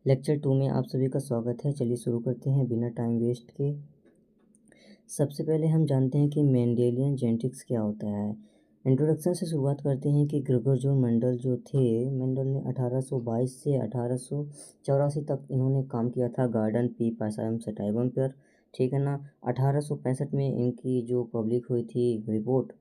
Lecture 2 में आप सभी का स्वागत है। चलिए शुरू करते हैं बिना टाइम वेस्ट के। सबसे पहले हम जानते हैं कि मेंडेलियन जेनेटिक्स क्या होता है। इंट्रोडक्शन से शुरुआत करते हैं कि ग्रेगोर जॉन मेंडल जो थे, मेंडल ने 1822 से 1884 तक इन्होंने काम किया था गार्डन पी पासायम सटाइवम पर, ठीक है ना। 1865 में इनकी जो पब्लिक हुई थी रिपोर्ट,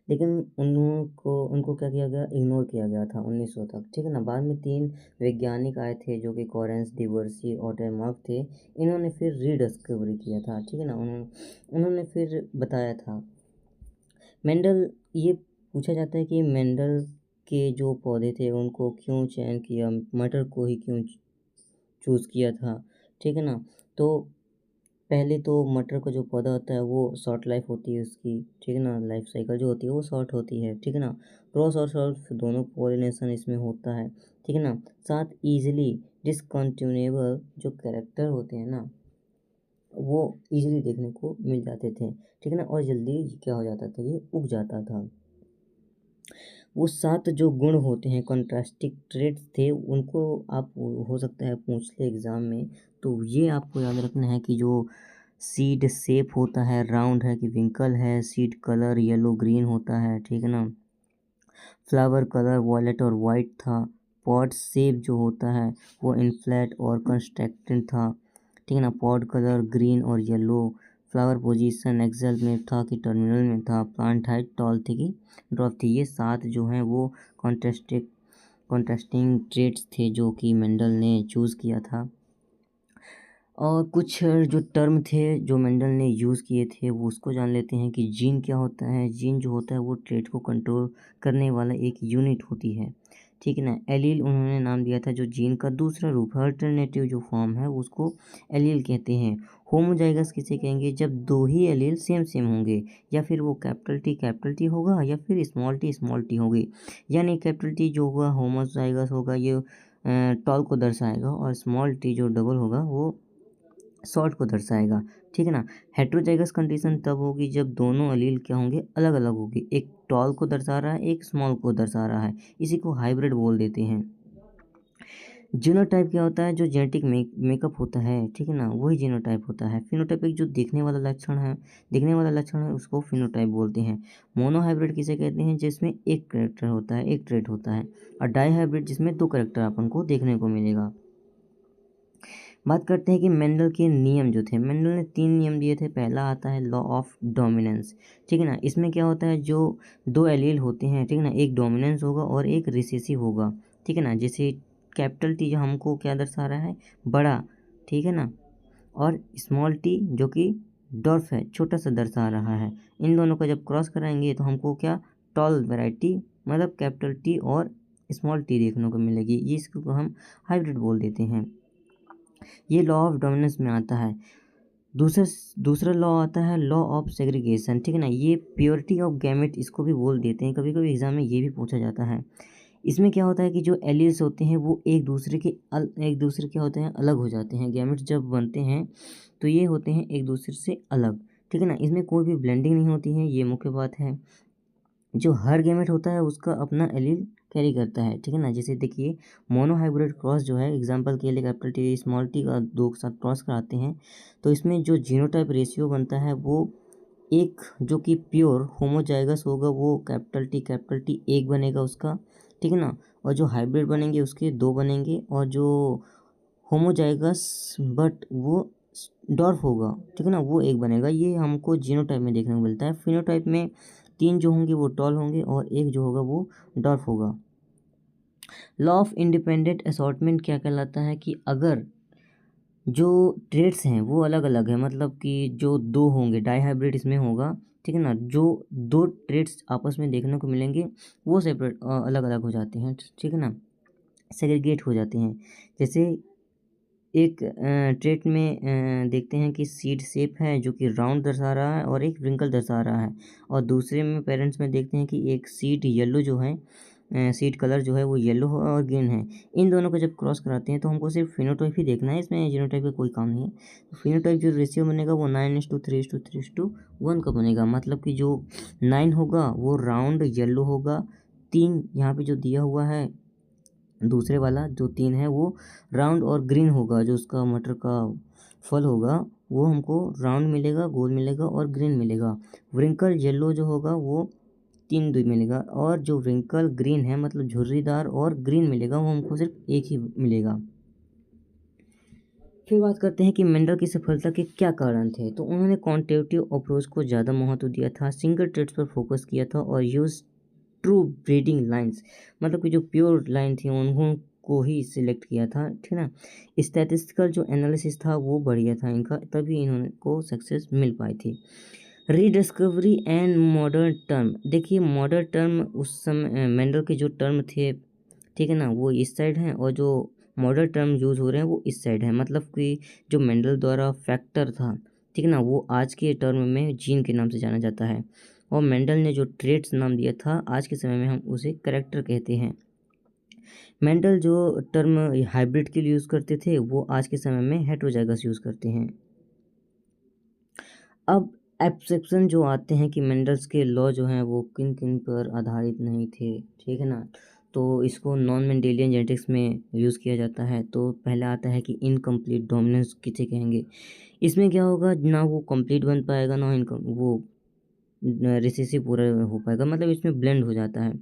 लेकिन उनको क्या किया गया, इग्नोर किया गया था 1900 तक, ठीक है ना। बाद में 3 वैज्ञानिक आए थे जो कि कॉरेंस, डिवर्सी और डेमार्क थे। इन्होंने फिर रीडिस्कवरी किया था, ठीक है ना। उन्होंने फिर बताया था। मेंडल, ये पूछा जाता है कि मेंडल के जो पौधे थे उनको क्यों चयन किया, मटर को ही क्यों चूज़ किया था, ठीक है ना। तो पहले तो मटर का जो पौधा होता है वो शॉर्ट लाइफ होती है उसकी, ठीक है ना। लाइफ साइकिल जो होती है वो शॉर्ट होती है, ठीक है ना। क्रॉस और सेल्फ दोनों पॉलिनेशन इसमें होता है, ठीक है ना। साथ इजीली डिसकंटिन्यूएबल जो कैरेक्टर होते हैं ना, वो इजीली देखने को मिल जाते थे, ठीक है ना। और जल्दी क्या हो जाता था, ये उग जाता था। वो 7 जो गुण होते हैं, कॉन्ट्रास्टिंग ट्रेड्स थे, उनको आप हो सकता है पूछ ले एग्ज़ाम में। तो ये आपको याद रखना है कि जो सीड शेप होता है राउंड है कि विंकल है, सीड कलर येलो ग्रीन होता है, ठीक है ना। फ्लावर कलर वॉयलेट और वाइट था। पॉड शेप जो होता है वो इनफ्लैट और कंस्ट्रक्टेड था, ठीक है ना। पॉड कलर ग्रीन और येलो। फ्लावर पोजीशन एक्सेल में था कि टर्मिनल में था। प्लांट हाइट टॉल थी कि ड्रॉप थी। ये 7 जो हैं वो कॉन्ट्रास्टिंग ट्रेट्स थे जो कि मेंडल ने चूज़ किया था। और कुछ जो टर्म थे जो मेंडल ने यूज़ किए थे वो उसको जान लेते हैं कि जीन क्या होता है। जीन जो होता है वो ट्रेट को कंट्रोल करने वाला एक यूनिट होती है, ठीक है ना। एलील उन्होंने नाम दिया था जो जीन का दूसरा रूप है, अल्टरनेटिव जो फॉर्म है उसको एलील कहते हैं। होमोजाइगस किसे कहेंगे, जब 2 ही एलील सेम सेम होंगे, या फिर वो कैपिटल टी होगा या फिर स्मॉल टी होगी। यानी कैपिटल टी जो होगा होमोजाइगस होगा, ये टॉल को दर्शाएगा, और स्मॉल टी जो डबल होगा वो शॉर्ट को दर्शाएगा, ठीक है ना। हेट्रोजाइगस कंडीशन तब होगी जब दोनों अलील क्या होंगे, अलग अलग होगी। एक टॉल को दर्शा रहा है, एक स्मॉल को दर्शा रहा है। इसी को हाइब्रिड बोल देते हैं। जीनोटाइप क्या होता है, जो जेनेटिक मेकअप होता है, ठीक है ना, वही जीनोटाइप होता है। फिनोटाइप एक जो देखने वाला लक्षण है उसको फिनोटाइप बोलते हैं। मोनोहाइब्रिड किसे कहते हैं, जिसमें एक करेक्टर होता है, एक ट्रेट होता है। और डाईहाइब्रिड जिसमें 2 करेक्टर अपन को देखने को मिलेगा। बात करते हैं कि मेंडल के नियम जो थे, मेंडल ने 3 नियम दिए थे। पहला आता है लॉ ऑफ डोमिनेंस, ठीक है ना। इसमें क्या होता है, जो 2 एलील होते हैं, ठीक है ना, एक डोमिनेंस होगा और एक रिसेसिव होगा, ठीक है ना। जैसे कैपिटल टी जो हमको क्या दर्शा रहा है, बड़ा, ठीक है ना, और स्मॉल टी जो कि डॉर्फ है, छोटा सा दर्शा रहा है। इन दोनों को जब क्रॉस कराएंगे तो हमको क्या, टॉल वैरायटी मतलब कैपिटल टी और स्मॉल टी देखने को मिलेगी। ये इसको हम हाइब्रिड बोल देते हैं। ये लॉ ऑफ डोमिनेंस में आता है। दूसरा लॉ आता है लॉ ऑफ सेग्रीगेशन, ठीक है ना। ये प्योरिटी ऑफ गैमेट इसको भी बोल देते हैं, कभी कभी एग्जाम में ये भी पूछा जाता है। इसमें क्या होता है कि जो एलील्स होते हैं वो एक दूसरे क्या होते हैं, अलग हो जाते हैं। गैमेट्स जब बनते हैं तो ये होते हैं एक दूसरे से अलग, ठीक है ना। इसमें कोई भी ब्लेंडिंग नहीं होती है, ये मुख्य बात है। जो हर गैमेट होता है उसका अपना एलील कैरी करता है, ठीक है ना। जैसे देखिए मोनोहाइब्रिड क्रॉस जो है, एग्जांपल के लिए कैपिटल टी स्मॉल टी का 2 के साथ क्रॉस कराते हैं तो इसमें जो जीनोटाइप रेशियो बनता है वो एक जो कि प्योर होमोजाइगस होगा वो कैपिटल टी 1 बनेगा उसका, ठीक है ना। और जो हाइब्रिड बनेंगे उसके 2 बनेंगे, और जो होमोजाइगस बट वो डॉर्फ होगा, ठीक है ना, वो 1 बनेगा। ये हमको जीनोटाइप में देखने को मिलता है। फिनोटाइप में 3 जो होंगे वो टॉल होंगे और 1 जो होगा वो डॉर्फ होगा। लॉ ऑफ इंडिपेंडेंट असॉर्टमेंट क्या कहलाता है कि अगर जो ट्रेड्स हैं वो अलग अलग है, मतलब कि जो 2 होंगे, डाईहाइब्रिड इसमें होगा, ठीक है ना। जो 2 ट्रेड्स आपस में देखने को मिलेंगे वो सेपरेट अलग अलग हो जाते हैं, ठीक है ना, सेग्रीगेट हो जाते हैं। जैसे एक ट्रेट में देखते हैं कि सीड शेप है जो कि राउंड दर्शा रहा है और एक रिंकल दर्शा रहा है। और दूसरे में पेरेंट्स में देखते हैं कि एक सीड येलो जो है, सीड कलर जो है वो येलो और ग्रीन है। इन दोनों को जब क्रॉस कराते हैं तो हमको सिर्फ फिनोटाइप ही देखना है, इसमें जीनोटाइप का कोई काम नहीं है। तो फिनोटाइप जो रेशियो बनेगा वो 9:3:3:1 का बनेगा। मतलब कि जो 9 होगा वो राउंड येलो होगा। 3 यहाँ पे जो दिया हुआ है दूसरे वाला जो 3 है वो राउंड और ग्रीन होगा, जो उसका मटर का फल होगा वो हमको राउंड मिलेगा, गोल मिलेगा और ग्रीन मिलेगा। व्रिंकल येलो जो होगा वो 3 2 मिलेगा, और जो व्रिंकल ग्रीन है मतलब झुर्रीदार और ग्रीन मिलेगा वो हमको सिर्फ एक ही मिलेगा। फिर बात करते हैं कि मेंडल की सफलता के क्या कारण थे। तो उन्होंने क्वांटिटेटिव अप्रोच को ज़्यादा महत्व दिया था, सिंगल ट्रेड्स पर फोकस किया था और यूज ट्रू ब्रीडिंग लाइंस, मतलब कि जो प्योर लाइन थी उन्हों को ही सिलेक्ट किया था, ठीक ना। स्टैटिस्टिकल जो एनालिसिस था वो बढ़िया था इनका, तभी इन्होंने को सक्सेस मिल पाई थी। रीडिस्कवरी एंड मॉडर्न टर्म, देखिए मॉडर्न टर्म उस समय मेंडल के जो टर्म थे, ठीक है ना, वो इस साइड हैं, और जो मॉडर्न टर्म यूज़ हो रहे हैं वो इस साइड है। मतलब कि जो मेंडल द्वारा फैक्टर था, ठीक है ना, वो आज के टर्म में जीन के नाम से जाना जाता है, और मेंडल ने जो ट्रेड्स नाम दिया था आज के समय में हम उसे करेक्टर कहते हैं। मेंडल जो टर्म हाइब्रिड के लिए यूज़ करते थे वो आज के समय में हेटेरोजाइगस यूज़ करते हैं। अब एक्सेप्शन जो आते हैं कि मेंडल्स के लॉ जो हैं वो किन किन पर आधारित नहीं थे, ठीक है ना, तो इसको नॉन मेंडेलियन जेनेटिक्स में यूज़ किया जाता है। तो पहला आता है कि इनकम्प्लीट डोमिनेंस किसे कहेंगे। इसमें क्या होगा, ना वो कंप्लीट बन पाएगा ना इनकम वो रिसेसिव पूरा हो पाएगा, मतलब इसमें ब्लेंड हो जाता है।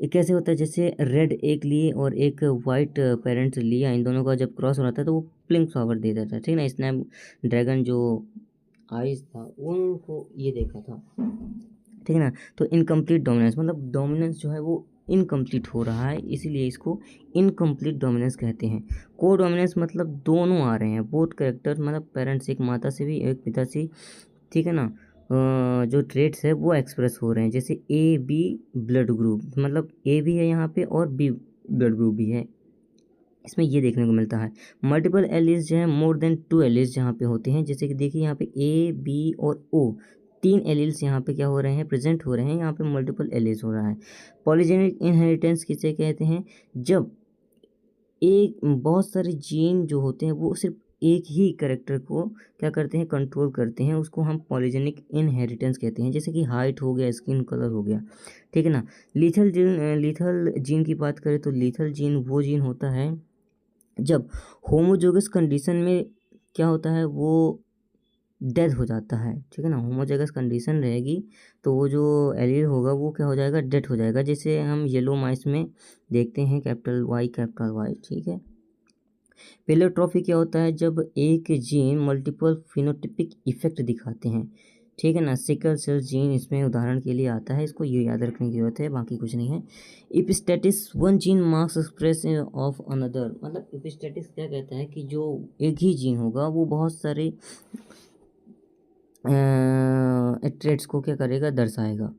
ये कैसे होता है, जैसे रेड एक लिए और एक वाइट पेरेंट्स लिया, इन दोनों का जब क्रॉस हो रहा था तो वो पिंक फ्लावर दे देता है, ठीक ना। स्नैप ड्रैगन जो आइस था उनको ये देखा था, ठीक है ना। तो इनकम्प्लीट डोमिनेंस मतलब डोमिनेंस जो है वो इनकम्प्लीट हो रहा है, इसीलिए इसको इनकम्प्लीट डोमिनेंस कहते हैं। को डोमिनेंस मतलब दोनों आ रहे हैं, बोथ कैरेक्टर, मतलब पेरेंट्स एक माता से भी एक पिता से, ठीक है ना। जो ट्रेड्स है वो एक्सप्रेस हो रहे हैं, जैसे ए बी ब्लड ग्रुप, मतलब ए भी है यहाँ पे और बी ब्लड ग्रुप भी है, इसमें ये देखने को मिलता है। मल्टीपल एलिस जो है मोर देन 2 एलिस जहाँ पे होते हैं, जैसे कि देखिए यहाँ पे ए बी और ओ 3 एलिल्स यहाँ पे क्या हो रहे हैं, प्रेजेंट हो रहे हैं, यहाँ पे मल्टीपल एलिस हो रहा है। पॉलीजेनिक इनहेरिटेंस किसे कहते हैं, जब एक बहुत सारे जीन जो होते हैं वो सिर्फ एक ही कैरेक्टर को क्या करते हैं, कंट्रोल करते हैं, उसको हम पॉलीजेनिक इनहेरिटेंस कहते हैं। जैसे कि हाइट हो गया, स्किन कलर हो गया, ठीक है ना। लीथल जीन की बात करें तो लीथल जीन वो जीन होता है जब होमोजोगस कंडीशन में क्या होता है, वो डेथ हो जाता है, ठीक है ना। होमोजोगस कंडीशन रहेगी तो वो जो एलील होगा वो क्या हो जाएगा, डेथ हो जाएगा, जैसे हम येलो माइस में देखते हैं कैपिटल वाई, ठीक है। प्लेयोट्रॉफी क्या होता है, जब एक जीन मल्टीपल फिनोटिपिक इफेक्ट दिखाते हैं, ठीक है ना। सिकल सेल जीन इसमें उदाहरण के लिए आता है, इसको ये याद रखने की जरूरत है, बाकी कुछ नहीं है। Epistasis one gene masks expression of another, मतलब इपिस्टेटिस क्या कहता है कि जो एक ही जीन होगा वो बहुत सारे ट्रेड्स को क्या करेगा, दर्शाएगा।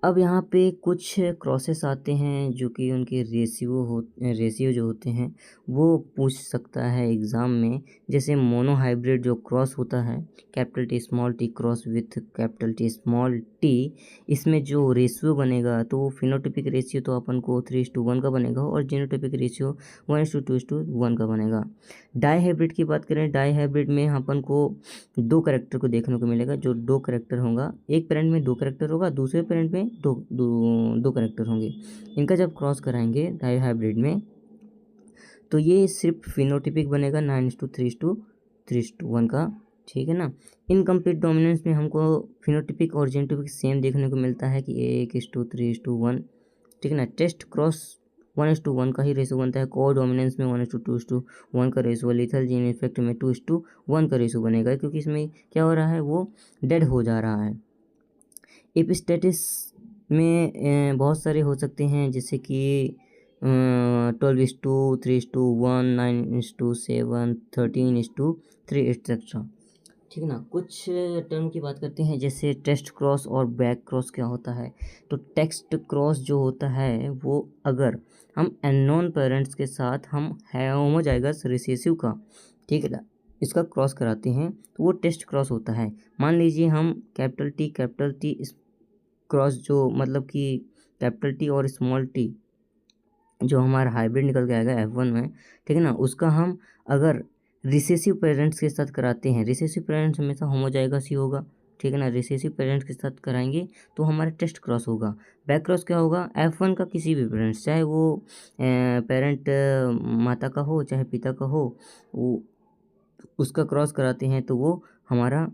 अब यहाँ पे कुछ क्रॉसेस आते हैं जो कि उनके रेशियो जो होते हैं वो पूछ सकता है एग्ज़ाम में, जैसे मोनो हाइब्रिड जो क्रॉस होता है, capital T small T cross with capital T small T, इसमें जो रेशियो बनेगा तो वो फिनोटिपिक रेशियो तो अपन को 3:1 का बनेगा, और जीनोटिपिक रेशियो 1:2:1 का बनेगा। डाई हाइब्रिड की बात करें, डाई हाइब्रिड में अपन को 2 कैरेक्टर को देखने को मिलेगा, जो 2 कैरेक्टर होगा, एक पेरेंट में 2 कैरेक्टर होगा, दूसरे पेरेंट में दो कैरेक्टर होंगे। इनका जब क्रॉस कराएंगे डाई हाइब्रिड में तो ये सिर्फ फिनोटिपिक बनेगा 9:3:3:1 का, ठीक है ना। इनकम्प्लीट डोमिनेंस में हमको फिनोटिपिक और जीनोटिपिक सेम देखने को मिलता है कि 1:3:1, ठीक है ना। टेस्ट क्रॉस 1:1 का ही रेशो बनता है। को डोमिनेंस में 1:2:1 का रेशो, लिथल जीन इफेक्ट में 2:1 का रेशो बनेगा, क्योंकि इसमें क्या हो रहा है, वो डेड हो जा रहा है। एपिस्टेटिस में बहुत सारे हो सकते हैं, जैसे कि 12:3:1, 9:7, 13:3 एक्सेट्रा, ठीक है ना। कुछ टर्म की बात करते हैं, जैसे टेस्ट क्रॉस और बैक क्रॉस क्या होता है। तो टेक्स्ट क्रॉस जो होता है वो अगर हम अननोन पेरेंट्स के साथ हम होमोजाइगस रिसेसिव का, ठीक है ना, इसका क्रॉस कराते हैं तो वो टेस्ट क्रॉस होता है। मान लीजिए हम कैपिटल टी क्रॉस, जो मतलब कि कैपिटल टी और स्मॉल टी जो हमारा हाइब्रिड निकल के आएगा F1 में, ठीक है ना, उसका हम अगर रिसेसिव पेरेंट्स के साथ कराते हैं, रिसेसिव पेरेंट्स हमेशा होमोजाइगस ही होगा, ठीक है ना, रिसेसिव पेरेंट्स के साथ कराएंगे तो हमारा टेस्ट क्रॉस होगा। बैक क्रॉस क्या होगा, F1 का किसी भी पेरेंट्स, चाहे वो पेरेंट माता का हो चाहे पिता का हो, वो उसका क्रॉस कराते हैं तो वो हमारा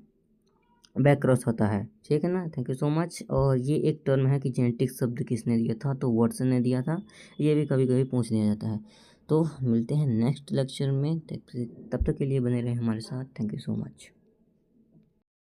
बैक क्रॉस होता है। ठीक है ना, थैंक यू सो मच। और ये एक टर्म है कि जेनेटिक्स शब्द किसने दिया था, तो वाटसन ने दिया था। ये भी कभी कभी पूछ लिया जाता है। तो मिलते हैं नेक्स्ट लेक्चर में, तब तक के लिए बने रहें हमारे साथ। Thank you so much.